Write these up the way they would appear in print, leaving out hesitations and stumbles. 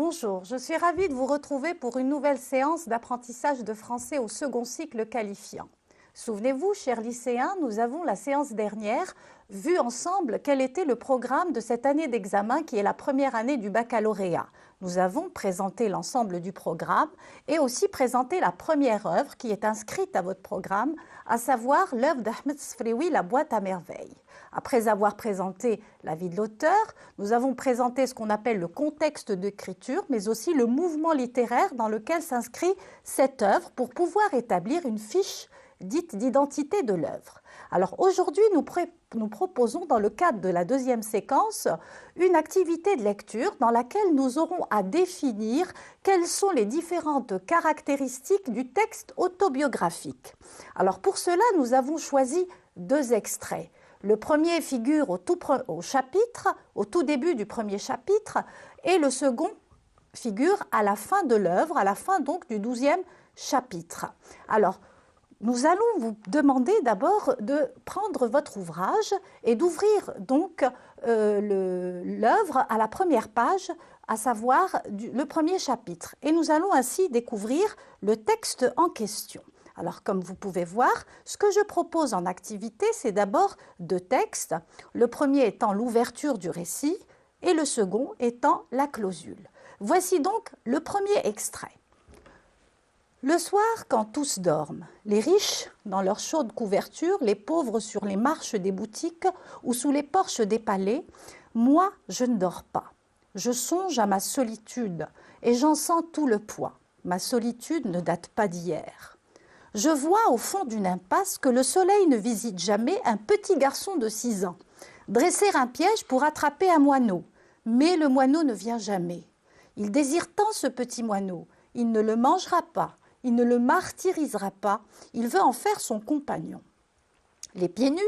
Bonjour, je suis ravie de vous retrouver pour une nouvelle séance d'apprentissage de français au second cycle qualifiant. Souvenez-vous, chers lycéens, nous avons la séance dernière vu ensemble quel était le programme de cette année d'examen qui est la première année du baccalauréat. Nous avons présenté l'ensemble du programme et aussi présenté la première œuvre qui est inscrite à votre programme, à savoir l'œuvre d'Ahmed Sfrioui, La boîte à merveilles. Après avoir présenté la vie de l'auteur, nous avons présenté ce qu'on appelle le contexte d'écriture, mais aussi le mouvement littéraire dans lequel s'inscrit cette œuvre pour pouvoir établir une fiche dite d'identité de l'œuvre. Alors aujourd'hui, nous proposons dans le cadre de la deuxième séquence une activité de lecture dans laquelle nous aurons à définir quelles sont les différentes caractéristiques du texte autobiographique. Alors pour cela, nous avons choisi deux extraits. Le premier figure au tout début du premier chapitre, et le second figure à la fin de l'œuvre, à la fin donc du 12e chapitre. Alors, nous allons vous demander d'abord de prendre votre ouvrage et d'ouvrir donc l'œuvre à la première page, à savoir le premier chapitre. Et nous allons ainsi découvrir le texte en question. Alors, comme vous pouvez voir, ce que je propose en activité, c'est d'abord deux textes, le premier étant l'ouverture du récit et le second étant la clausule. Voici donc le premier extrait. Le soir, quand tous dorment, les riches dans leurs chaudes couvertures, les pauvres sur les marches des boutiques ou sous les porches des palais, moi, je ne dors pas. Je songe à ma solitude et j'en sens tout le poids. Ma solitude ne date pas d'hier. Je vois au fond d'une impasse que le soleil ne visite jamais un petit garçon de 6 ans, dresser un piège pour attraper un moineau. Mais le moineau ne vient jamais. Il désire tant ce petit moineau, il ne le mangera pas. Il ne le martyrisera pas, il veut en faire son compagnon. Les pieds nus,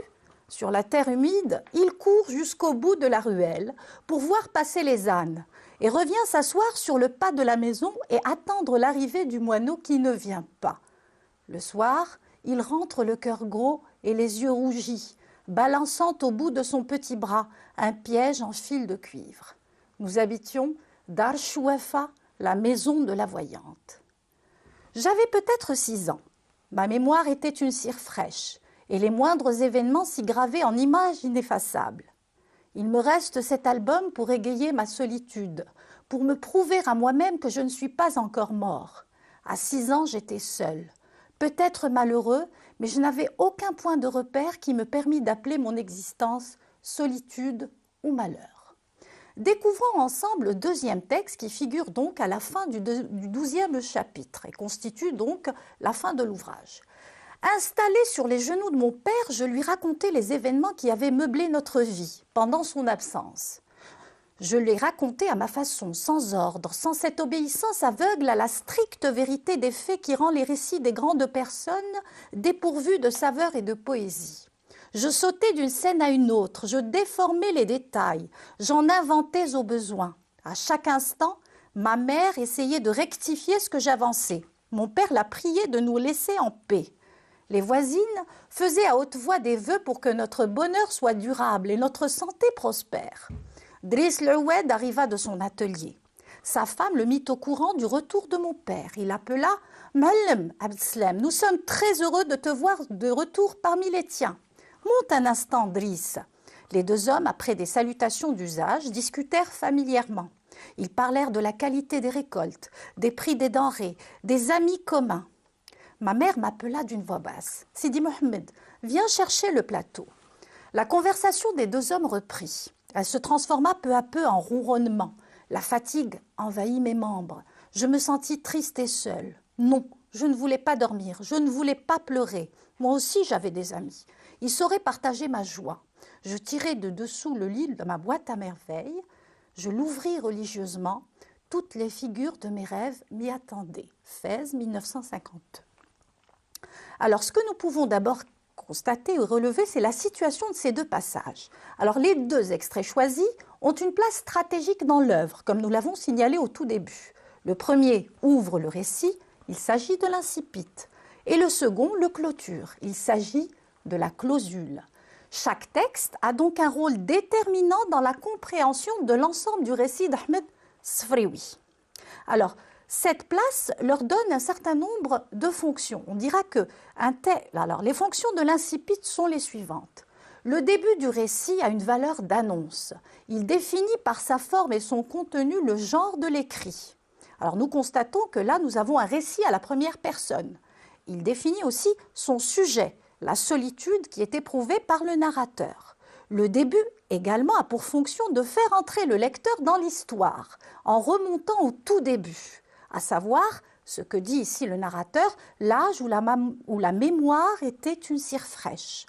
sur la terre humide, il court jusqu'au bout de la ruelle pour voir passer les ânes et revient s'asseoir sur le pas de la maison et attendre l'arrivée du moineau qui ne vient pas. Le soir, il rentre le cœur gros et les yeux rougis, balançant au bout de son petit bras un piège en fil de cuivre. Nous habitions Dar Chouefa, la maison de la voyante. J'avais peut-être 6 ans. Ma mémoire était une cire fraîche et les moindres événements s'y gravaient en images ineffaçables. Il me reste cet album pour égayer ma solitude, pour me prouver à moi-même que je ne suis pas encore mort. À 6 ans, j'étais seul, peut-être malheureux, mais je n'avais aucun point de repère qui me permît d'appeler mon existence solitude ou malheur. Découvrons ensemble le deuxième texte qui figure donc à la fin du 12e chapitre et constitue donc la fin de l'ouvrage. Installé sur les genoux de mon père, je lui racontais les événements qui avaient meublé notre vie pendant son absence. Je les racontais à ma façon, sans ordre, sans cette obéissance aveugle à la stricte vérité des faits qui rend les récits des grandes personnes dépourvus de saveur et de poésie. Je sautais d'une scène à une autre, je déformais les détails, j'en inventais au besoin. À chaque instant, ma mère essayait de rectifier ce que j'avançais. Mon père la priait de nous laisser en paix. Les voisines faisaient à haute voix des vœux pour que notre bonheur soit durable et notre santé prospère. Driss Lerwed arriva de son atelier. Sa femme le mit au courant du retour de mon père. Il appela « Mallem Abdeslam, nous sommes très heureux de te voir de retour parmi les tiens. » Monte un instant, Driss. Les deux hommes, après des salutations d'usage, discutèrent familièrement. Ils parlèrent de la qualité des récoltes, des prix des denrées, des amis communs. Ma mère m'appela d'une voix basse. « Sidi Mohamed, viens chercher le plateau. » La conversation des deux hommes reprit. Elle se transforma peu à peu en ronronnement. La fatigue envahit mes membres. Je me sentis triste et seule. Non, je ne voulais pas dormir, je ne voulais pas pleurer. Moi aussi, j'avais des amis. Ils sauraient partager ma joie. Je tirai de dessous le lit de ma boîte à merveilles. Je l'ouvris religieusement. Toutes les figures de mes rêves m'y attendaient. Fès, 1952. Alors, ce que nous pouvons d'abord constater et relever, c'est la situation de ces deux passages. Alors, les deux extraits choisis ont une place stratégique dans l'œuvre, comme nous l'avons signalé au tout début. Le premier ouvre le récit, il s'agit de l'incipit. Et le second le clôture, il s'agit de la clausule. Chaque texte a donc un rôle déterminant dans la compréhension de l'ensemble du récit d'Ahmed Sfrioui. Alors, cette place leur donne un certain nombre de fonctions. On dira que les fonctions de l'incipit sont les suivantes. Le début du récit a une valeur d'annonce. Il définit par sa forme et son contenu le genre de l'écrit. Alors nous constatons que là, nous avons un récit à la première personne. Il définit aussi son sujet, la solitude qui est éprouvée par le narrateur. Le début également a pour fonction de faire entrer le lecteur dans l'histoire, en remontant au tout début, à savoir ce que dit ici le narrateur, l'âge où la mémoire était une cire fraîche.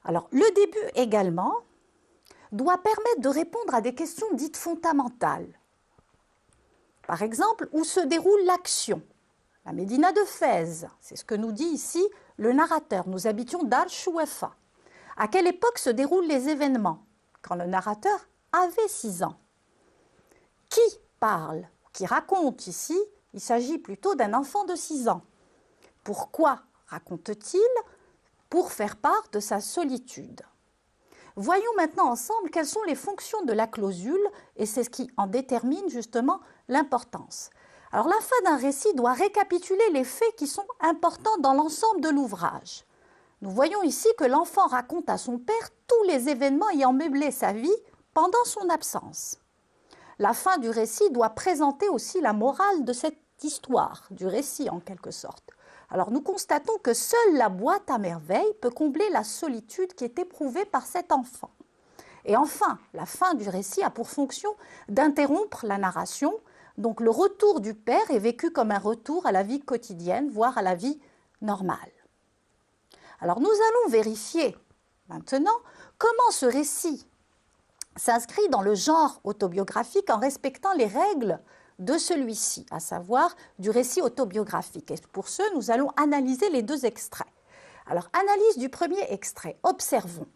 Alors, le début également doit permettre de répondre à des questions dites fondamentales. Par exemple, où se déroule l'action? La Médina de Fès, c'est ce que nous dit ici le narrateur. Nous habitions Dar Chouefa. À quelle époque se déroulent les événements? Quand le narrateur avait 6 ans. Qui parle? Qui raconte ici? Il s'agit plutôt d'un enfant de 6 ans. Pourquoi raconte-t-il? Pour faire part de sa solitude. Voyons maintenant ensemble quelles sont les fonctions de la clausule et c'est ce qui en détermine justement l'importance. Alors la fin d'un récit doit récapituler les faits qui sont importants dans l'ensemble de l'ouvrage. Nous voyons ici que l'enfant raconte à son père tous les événements ayant meublé sa vie pendant son absence. La fin du récit doit présenter aussi la morale de cette histoire, du récit en quelque sorte. Alors nous constatons que seule la boîte à merveilles peut combler la solitude qui est éprouvée par cet enfant. Et enfin, la fin du récit a pour fonction d'interrompre la narration. Donc le retour du père est vécu comme un retour à la vie quotidienne, voire à la vie normale. Alors nous allons vérifier maintenant comment ce récit s'inscrit dans le genre autobiographique en respectant les règles de celui-ci, à savoir du récit autobiographique. Et pour ce, nous allons analyser les 2 extraits. Alors, analyse du premier extrait. Observons.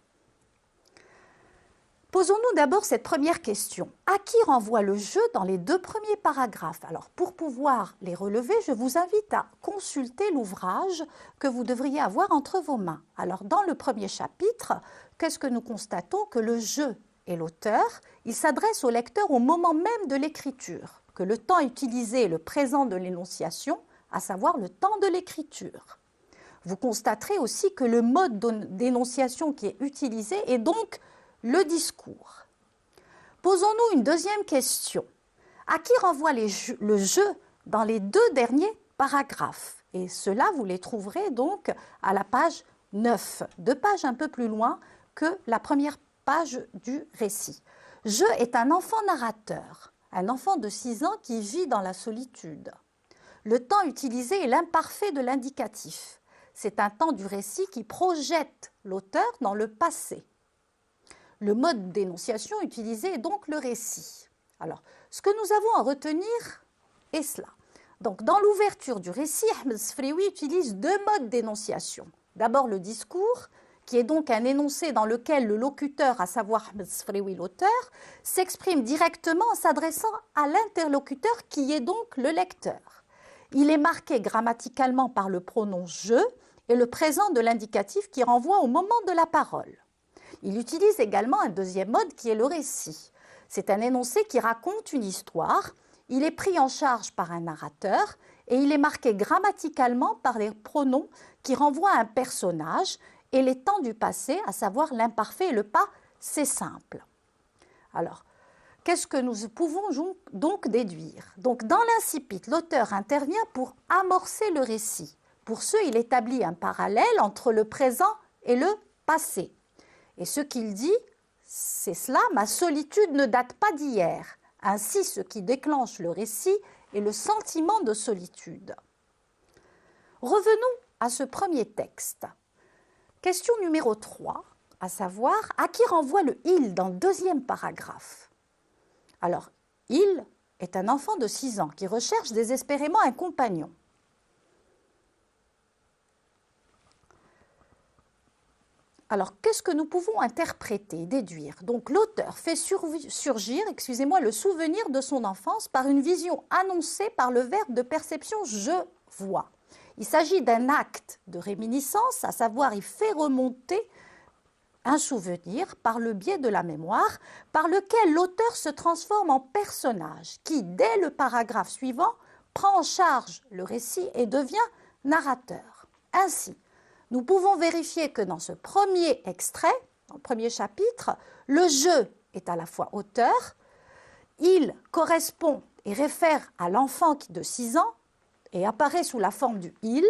Posons-nous d'abord cette première question. À qui renvoie le jeu dans les 2 premiers paragraphes? Alors, pour pouvoir les relever, je vous invite à consulter l'ouvrage que vous devriez avoir entre vos mains. Alors, dans le premier chapitre, qu'est-ce que nous constatons? Que le jeu et l'auteur, il s'adresse au lecteur au moment même de l'écriture, que le temps utilisé est le présent de l'énonciation, à savoir le temps de l'écriture. Vous constaterez aussi que le mode d'énonciation qui est utilisé est donc le discours. Posons-nous une deuxième question. À qui renvoie le jeu dans les 2 derniers paragraphes? Et cela, vous les trouverez donc à la page 9, 2 pages un peu plus loin que la première page du récit. Je est un enfant narrateur, un enfant de 6 ans qui vit dans la solitude. Le temps utilisé est l'imparfait de l'indicatif. C'est un temps du récit qui projette l'auteur dans le passé. Le mode d'énonciation utilisé est donc le récit. Alors, ce que nous avons à retenir est cela. Donc, dans l'ouverture du récit, Ahmed Sfrioui utilise 2 modes d'énonciation. D'abord le discours, qui est donc un énoncé dans lequel le locuteur, à savoir Ahmed Sfrioui l'auteur, s'exprime directement en s'adressant à l'interlocuteur qui est donc le lecteur. Il est marqué grammaticalement par le pronom « je » et le présent de l'indicatif qui renvoie au moment de la parole. Il utilise également un deuxième mode qui est le récit. C'est un énoncé qui raconte une histoire, il est pris en charge par un narrateur et il est marqué grammaticalement par les pronoms qui renvoient à un personnage et les temps du passé, à savoir l'imparfait et le pas, c'est simple. Alors, qu'est-ce que nous pouvons donc déduire? Donc, dans l'incipit, l'auteur intervient pour amorcer le récit. Pour ce, il établit un parallèle entre le présent et le passé. Et ce qu'il dit, c'est cela, ma solitude ne date pas d'hier. Ainsi, ce qui déclenche le récit est le sentiment de solitude. Revenons à ce premier texte. Question numéro 3, à savoir, à qui renvoie le « il » dans le 2e paragraphe? Alors, « il » est un enfant de 6 ans qui recherche désespérément un compagnon. Alors, qu'est-ce que nous pouvons interpréter, déduire? Donc, l'auteur fait surgir, le souvenir de son enfance par une vision annoncée par le verbe de perception « je vois ». Il s'agit d'un acte de réminiscence, à savoir il fait remonter un souvenir par le biais de la mémoire, par lequel l'auteur se transforme en personnage qui, dès le paragraphe suivant, prend en charge le récit et devient narrateur. Ainsi, nous pouvons vérifier que dans ce premier extrait, dans le premier chapitre, le je est à la fois auteur, il correspond et réfère à l'enfant de 6 ans et apparaît sous la forme du il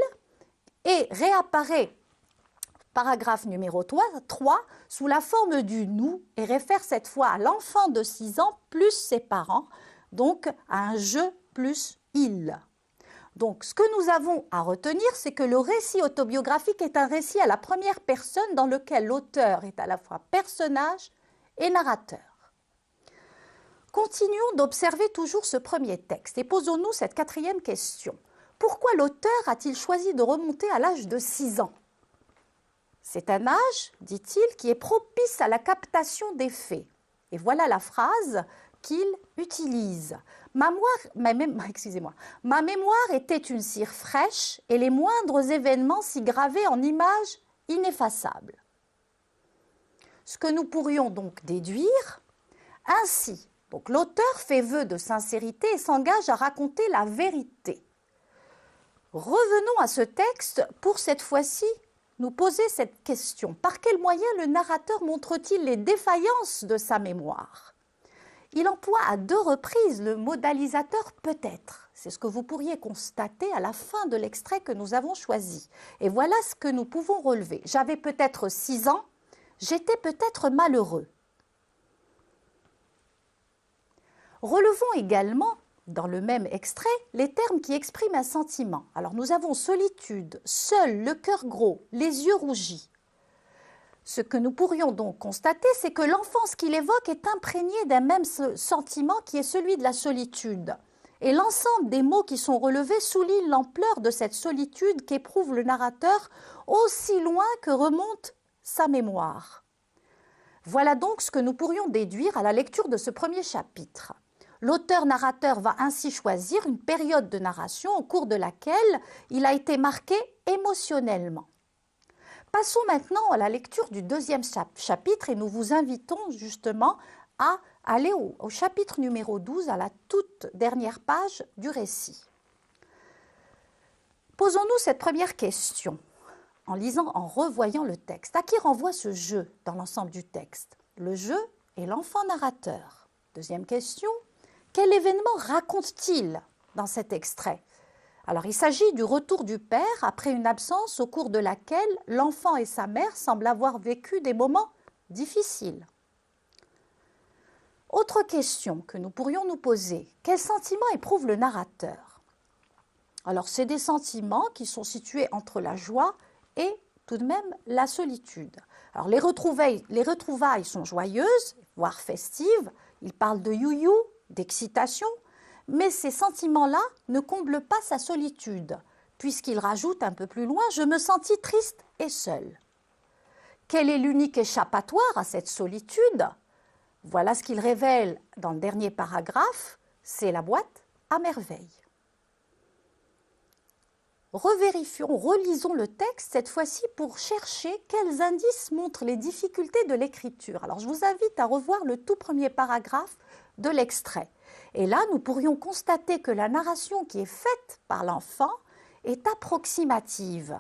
et réapparaît, paragraphe numéro 3, sous la forme du nous et réfère cette fois à l'enfant de 6 ans plus ses parents, donc à un je plus il. Donc, ce que nous avons à retenir, c'est que le récit autobiographique est un récit à la première personne dans lequel l'auteur est à la fois personnage et narrateur. Continuons d'observer toujours ce premier texte et posons-nous cette 4e question. Pourquoi l'auteur a-t-il choisi de remonter à l'âge de 6 ans? C'est un âge, dit-il, qui est propice à la captation des faits. Et voilà la phrase qu'il utilise. Ma mémoire était une cire fraîche et les moindres événements s'y gravaient en images ineffaçables. Ce que nous pourrions donc déduire, ainsi, donc l'auteur fait vœu de sincérité et s'engage à raconter la vérité. Revenons à ce texte pour cette fois-ci nous poser cette question. Par quels moyens le narrateur montre-t-il les défaillances de sa mémoire? Il emploie à 2 reprises le modalisateur peut-être. C'est ce que vous pourriez constater à la fin de l'extrait que nous avons choisi. Et voilà ce que nous pouvons relever. J'avais peut-être 6 ans, j'étais peut-être malheureux. Relevons également, dans le même extrait, les termes qui expriment un sentiment. Alors nous avons solitude, seul, le cœur gros, les yeux rougis. Ce que nous pourrions donc constater, c'est que l'enfance qu'il évoque est imprégnée d'un même sentiment qui est celui de la solitude. Et l'ensemble des mots qui sont relevés soulignent l'ampleur de cette solitude qu'éprouve le narrateur aussi loin que remonte sa mémoire. Voilà donc ce que nous pourrions déduire à la lecture de ce premier chapitre. L'auteur-narrateur va ainsi choisir une période de narration au cours de laquelle il a été marqué émotionnellement. Passons maintenant à la lecture du 2e chapitre et nous vous invitons justement à aller au chapitre numéro 12, à la toute dernière page du récit. Posons-nous cette première question en lisant, en revoyant le texte. À qui renvoie ce je dans l'ensemble du texte? Le je est l'enfant narrateur. Deuxième question, quel événement raconte-t-il dans cet extrait? Alors, il s'agit du retour du père après une absence au cours de laquelle l'enfant et sa mère semblent avoir vécu des moments difficiles. Autre question que nous pourrions nous poser, quels sentiments éprouve le narrateur? Alors, c'est des sentiments qui sont situés entre la joie et tout de même la solitude. Alors, les retrouvailles sont joyeuses, voire festives. Il parle de you-you, d'excitation, mais ces sentiments-là ne comblent pas sa solitude, puisqu'il rajoute un peu plus loin « Je me sentis triste et seul ». Quel est l'unique échappatoire à cette solitude? Voilà ce qu'il révèle dans le dernier paragraphe, c'est la boîte à merveille. Revérifions, relisons le texte cette fois-ci pour chercher quels indices montrent les difficultés de l'écriture. Alors je vous invite à revoir le tout premier paragraphe de l'extrait. Et là, nous pourrions constater que la narration qui est faite par l'enfant est approximative.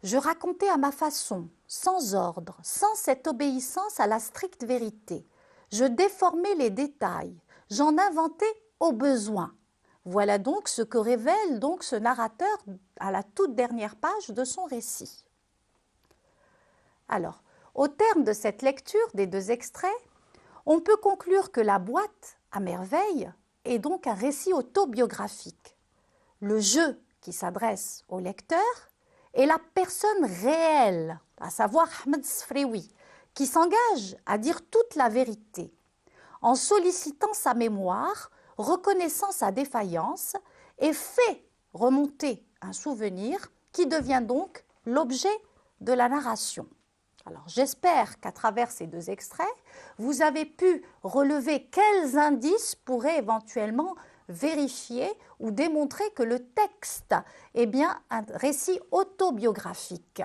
Je racontais à ma façon, sans ordre, sans cette obéissance à la stricte vérité. Je déformais les détails, j'en inventais au besoin. Voilà donc ce que révèle donc ce narrateur à la toute dernière page de son récit. Alors, au terme de cette lecture des 2 extraits, on peut conclure que la boîte à merveille est donc un récit autobiographique. Le je qui s'adresse au lecteur est la personne réelle, à savoir Ahmed Sfreoui, qui s'engage à dire toute la vérité, en sollicitant sa mémoire, reconnaissant sa défaillance et fait remonter un souvenir qui devient donc l'objet de la narration. Alors j'espère qu'à travers ces 2 extraits, vous avez pu relever quels indices pourraient éventuellement vérifier ou démontrer que le texte est bien un récit autobiographique.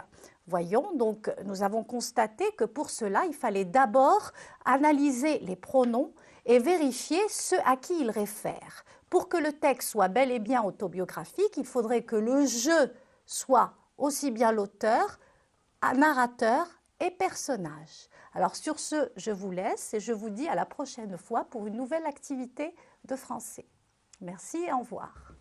Voyons, donc nous avons constaté que pour cela, il fallait d'abord analyser les pronoms et vérifier ceux à qui ils réfèrent. Pour que le texte soit bel et bien autobiographique, il faudrait que le je soit aussi bien l'auteur, narrateur et personnage. Alors sur ce, je vous laisse et je vous dis à la prochaine fois pour une nouvelle activité de français. Merci et au revoir.